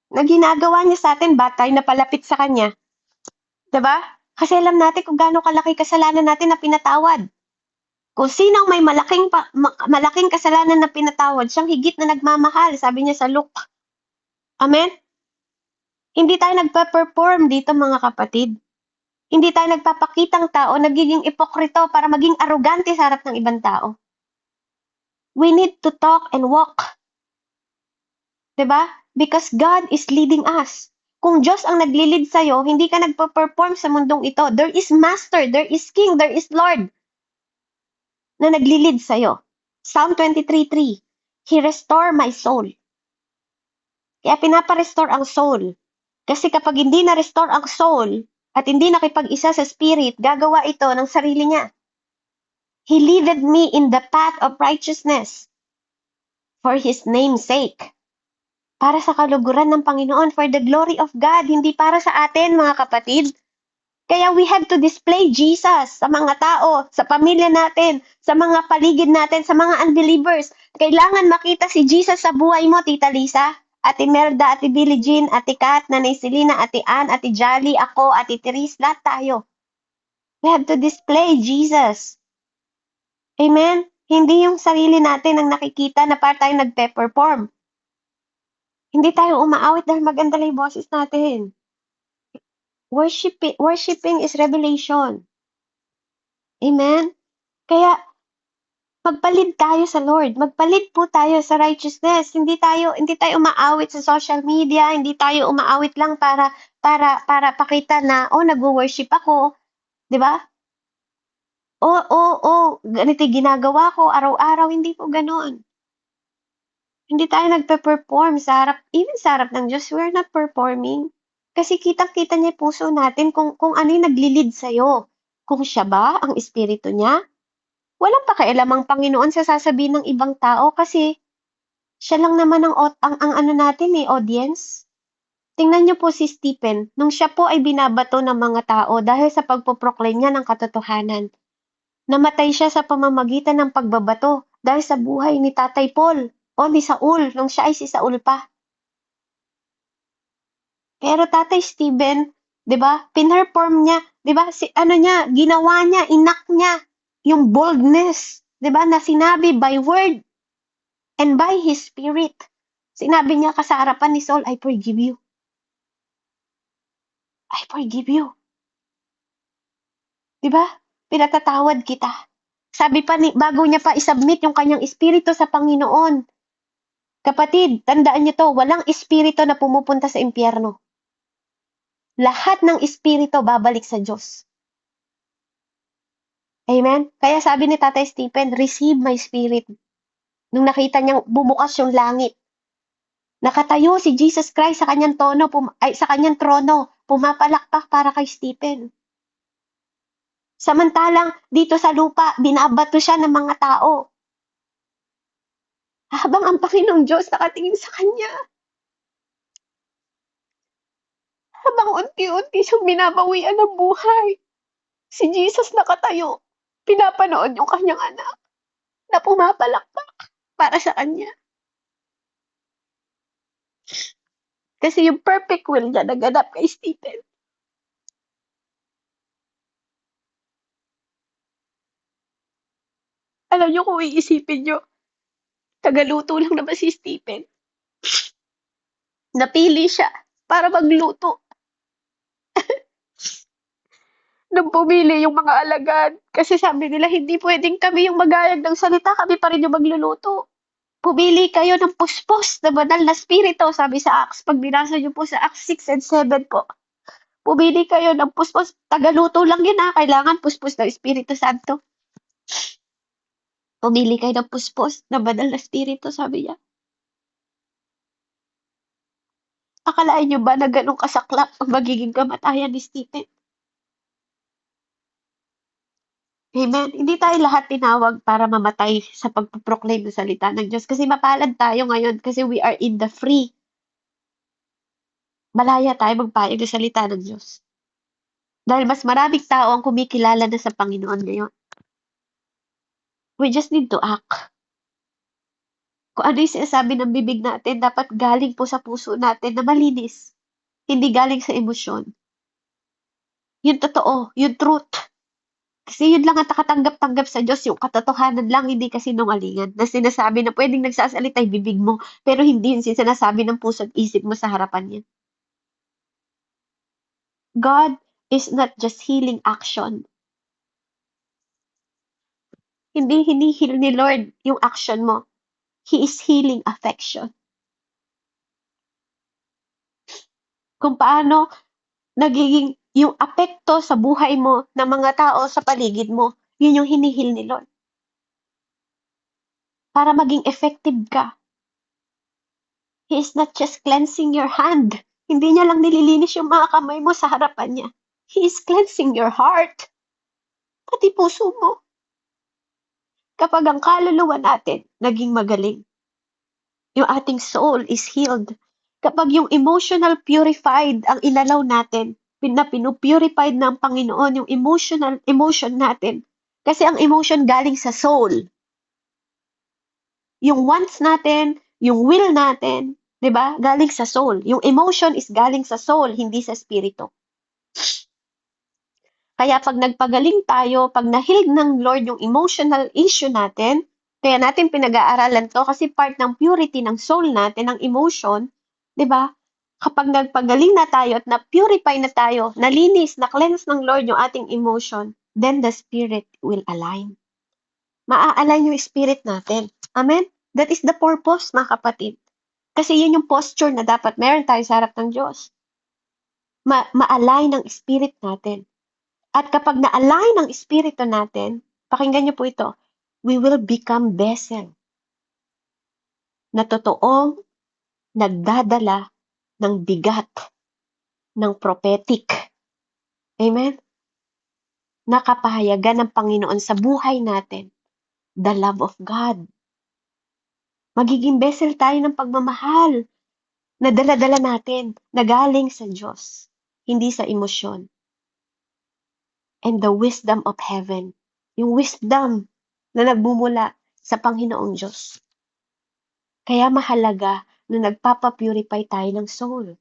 Na ginagawa niya sa atin, ba tayo napalapit sa Kanya? Diba? Kasi alam natin kung gaano kalaki kasalanan natin na pinatawad. Kung sino may malaking kasalanan na pinatawad, siyang higit na nagmamahal, sabi niya sa Luke. Amen? Hindi tayo nagpa-perform dito, mga kapatid. Hindi tayo nagpapakitang tao, nagiging ipokrito para maging arrogante sa harap ng ibang tao. We need to talk and walk. Diba? Because God is leading us. Kung Diyos ang naglilid sa'yo, hindi ka nagpa-perform sa mundong ito. There is Master, there is King, there is Lord na naglilid sa'yo. Psalm 23:3, He restore my soul. Kaya pinapa-restore ang soul. Kasi kapag hindi na-restore ang soul at hindi nakipag-isa sa spirit, gagawa ito ng sarili niya. He leaded me in the path of righteousness for His name's sake. Para sa kaluguran ng Panginoon, for the glory of God, hindi para sa atin, mga kapatid. Kaya we have to display Jesus sa mga tao, sa pamilya natin, sa mga paligid natin, sa mga unbelievers. Kailangan makita si Jesus sa buhay mo, Tita Lisa, Ate Merda, Ate Billie Jean, Ate Kat, Nanay Selena, Ate Ann, Ate Jolly, ako, Ate Therese, lahat tayo. We have to display Jesus. Amen? Hindi yung sarili natin ang nakikita na para tayo nagpe-perform. Hindi tayo umaawit dahil maganda lang yung boses natin. Worshiping is revelation. Amen? Kaya, magpalit tayo sa Lord. Magpalit po tayo sa righteousness. Hindi tayo umaawit sa social media. Hindi tayo umaawit lang para pakita na, nag-worship ako. 'Di ba? Ganito yung ginagawa ko araw-araw. Hindi po ganoon. Hindi tayo nagpe-perform even sa harap ng Diyos, we're not performing. Kasi kitang-kita niya yung puso natin kung ano yung naglilid sa'yo. Kung siya ba ang espiritu niya? Walang pakialam ang Panginoon sa sasabihin ng ibang tao kasi siya lang naman ang ano natin audience. Tingnan niyo po si Stephen, nung siya po ay binabato ng mga tao dahil sa pagpoproclaim niya ng katotohanan. Namatay siya sa pamamagitan ng pagbabato dahil sa buhay ni Tatay Paul o ni Saul nung siya ay si Saul pa. Pero Tatay Stephen, 'di ba? Pinperform niya, 'di ba? Ginawa niya, inak niya yung boldness, 'di ba? Na sinabi by word and by his spirit. Sinabi niya sa harapan ni Saul, I forgive you. I forgive you. 'Di ba? Pinatatawad kita. Sabi pa bago niya pa isubmit yung kanyang espiritu sa Panginoon. Kapatid, tandaan niyo to, walang espiritu na pumupunta sa impyerno. Lahat ng espiritu babalik sa Diyos. Amen? Kaya sabi ni Tatay Stephen, receive my spirit. Nung nakita niyang bumukas yung langit, nakatayo si Jesus Christ sa kanyang trono, pumapalakpak para kay Stephen. Samantalang dito sa lupa, binabato siya ng mga tao. Habang ang Panginoong Diyos nakatingin sa kanya. Habang unti-unti siyang binabawian ng buhay. Si Jesus nakatayo. Pinapanood yung kanyang anak na pumapalakpak para sa kanya. Kasi yung perfect will niya naganap kay Stephen. Alam niyo kung iisipin niyo, tagaluto lang naman si Stephen. Napili siya para magluto. Nung pumili yung mga alagad, kasi sabi nila, hindi pwedeng kami yung magayag ng salita, kami pa rin yung magluluto. Pumili kayo ng puspos na banal na spirito, sabi sa Acts. Pag binasa niyo po sa Acts 6 and 7 po. Pumili kayo ng puspos. Tagaluto lang yun kailangan puspos ng Espiritu Santo. Pumili kayo ng puspos na banal na spirito, sabi niya. Akalain niyo ba na ganun kasaklap ang magiging kamatayan ni Stephen? Amen. Hindi tayo lahat tinawag para mamatay sa pagpo-proclaim ng salita ng Diyos kasi mapalad tayo ngayon kasi we are in the free. Malaya tayo magpahayag ng salita ng Diyos. Dahil mas maraming tao ang kumikilala na sa Panginoon ngayon. We just need to act. Kung ano yung sinasabi ng bibig natin, dapat galing po sa puso natin na malinis. Hindi galing sa emosyon. Yung totoo, yung truth. Kasi yun lang ang nakatanggap-tanggap sa Diyos, yung katotohanan lang, hindi kasi nungalingan. Na sinasabi na pwedeng nagsasalita yung bibig mo, pero hindi yun sinasabi ng puso at isip mo sa harapan niya. God is not just healing action. Hindi hinihil ni Lord yung action mo. He is healing affection. Kung paano nagiging yung apekto sa buhay mo ng mga tao sa paligid mo, yun yung hinihil ni Lord. Para maging effective ka. He is not just cleansing your hand. Hindi niya lang nililinis yung mga kamay mo sa harapan niya. He is cleansing your heart. Pati puso mo. Kapag ang kaluluwa natin naging magaling, yung ating soul is healed. Kapag yung emotional purified ang inalaw natin, pinupurified ng Panginoon yung emotion natin. Kasi ang emotion galing sa soul. Yung wants natin, yung will natin, 'di ba? Galing sa soul. Yung emotion is galing sa soul, hindi sa spirito. Kaya pag nagpagaling tayo, pag na-heal ng Lord yung emotional issue natin, kaya natin pinag-aaralan to kasi part ng purity ng soul natin, ng emotion, 'di ba? Kapag nagpagaling na tayo at na-purify na tayo, nalinis, na-cleanse ng Lord yung ating emotion, then the spirit will align. Maa-align yung spirit natin. Amen? That is the purpose, mga kapatid. Kasi yun yung posture na dapat meron tayo sa harap ng Diyos. Ma-align ang spirit natin. At kapag na-align ang espiritu natin, pakinggan niyo po ito, we will become vessel na totoong nagdadala ng bigat, ng prophetic. Amen? Nakapahayagan ng Panginoon sa buhay natin, the love of God. Magiging vessel tayo ng pagmamahal na dala-dala natin, na galing sa Diyos, hindi sa emosyon. And the wisdom of heaven, yung wisdom na nagmumula sa Panginoong Diyos. Kaya mahalaga na nagpapapurify tayo ng soul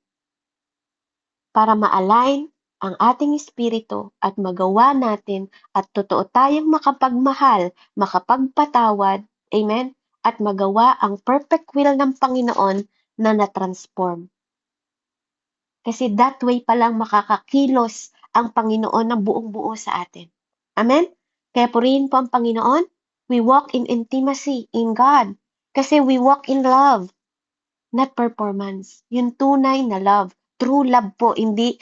para ma-align ang ating espiritu at magawa natin at totoo tayong makapagmahal, makapagpatawad, amen, at magawa ang perfect will ng Panginoon na na-transform. Kasi that way pa lang makakakilos ang Panginoon ng buong-buo sa atin. Amen? Kaya purihin po ang Panginoon. We walk in intimacy in God. Kasi we walk in love, not performance. Yung tunay na love. True love po. Hindi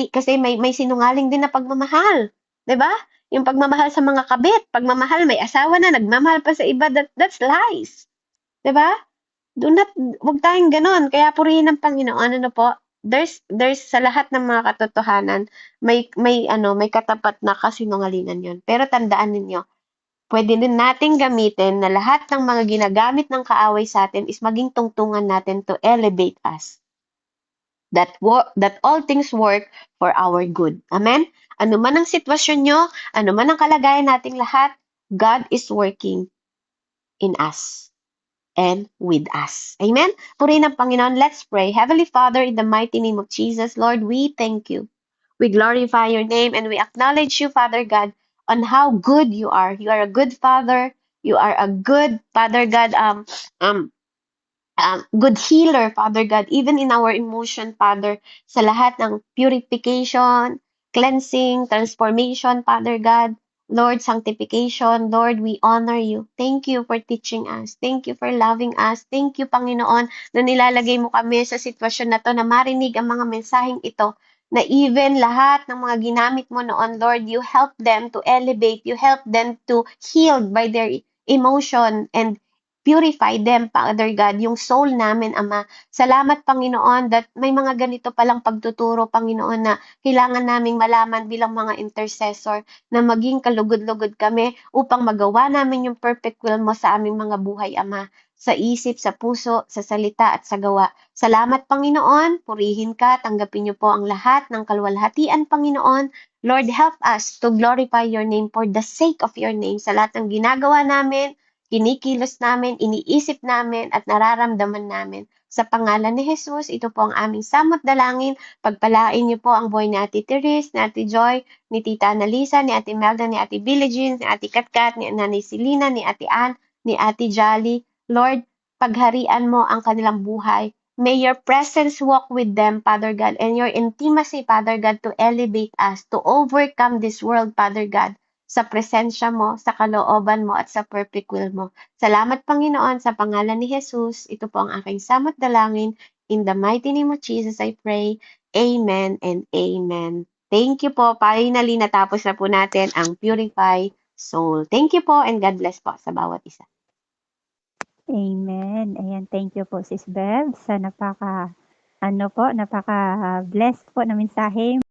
kasi may sinungaling din na pagmamahal. 'Di ba? Yung pagmamahal sa mga kabit, pagmamahal may asawa na, nagmamahal pa sa iba, that's lies. 'Di ba? Wag tayong ganon. Kaya purihin ng Panginoon, ano po, there's sa lahat ng mga katotohanan, may katapat na kasinungalingan yun. Pero tandaan ninyo, pwede din nating gamitin na lahat ng mga ginagamit ng kaaway sa atin is maging tungtungan natin to elevate us. That all things work for our good. Amen? Ano man ang sitwasyon nyo, ano man ang kalagayan nating lahat, God is working in us and with us. Amen? Purihin ang Panginoon. Let's pray. Heavenly Father, in the mighty name of Jesus, Lord, we thank you. We glorify your name and we acknowledge you, Father God, on how good you are. You are a good Father. You are a good Father God, good healer, Father God, even in our emotion, Father, sa lahat ng purification, cleansing, transformation, Father God, Lord, sanctification, Lord, we honor you. Thank you for teaching us. Thank you for loving us. Thank you, Panginoon, na nilalagay mo kami sa sitwasyon na to na marinig ang mga mensaheng ito, na even lahat ng mga ginamit mo noon, Lord, you help them to elevate, you help them to heal by their emotion and purify them, Father God, yung soul namin, Ama. Salamat, Panginoon, that may mga ganito palang pagtuturo, Panginoon, na kailangan naming malaman bilang mga intercessor na maging kalugod-lugod kami upang magawa namin yung perfect will mo sa aming mga buhay, Ama. Sa isip, sa puso, sa salita at sa gawa. Salamat, Panginoon. Purihin ka. Tanggapin niyo po ang lahat ng kaluwalhatian, Panginoon. Lord, help us to glorify your name for the sake of your name sa lahat ng ginagawa namin, kinikilos namin, iniisip namin, at nararamdaman namin. Sa pangalan ni Jesus, ito po ang aming samot dalangin. Pagpalain niyo po ang buhay ni Ate Therese, ni Ate Joy, ni Tita Annalisa, ni Ate Melda, ni Ate Billie Jean, ni Ate Katkat, ni Nanay Selena, ni Ate Ann, ni Ate Jolly. Lord, pagharian mo ang kanilang buhay. May your presence walk with them, Father God, and your intimacy, Father God, to elevate us, to overcome this world, Father God, sa presensya mo, sa kalooban mo, at sa perfect will mo. Salamat, Panginoon, sa pangalan ni Jesus. Ito po ang aking samot dalangin. In the mighty name of Jesus, I pray. Amen and amen. Thank you po. Finally, natapos na po natin ang Purify Soul. Thank you po and God bless po sa bawat isa. Amen. Ayan, thank you po Sis Bev sa napaka-blessed po na mensahe.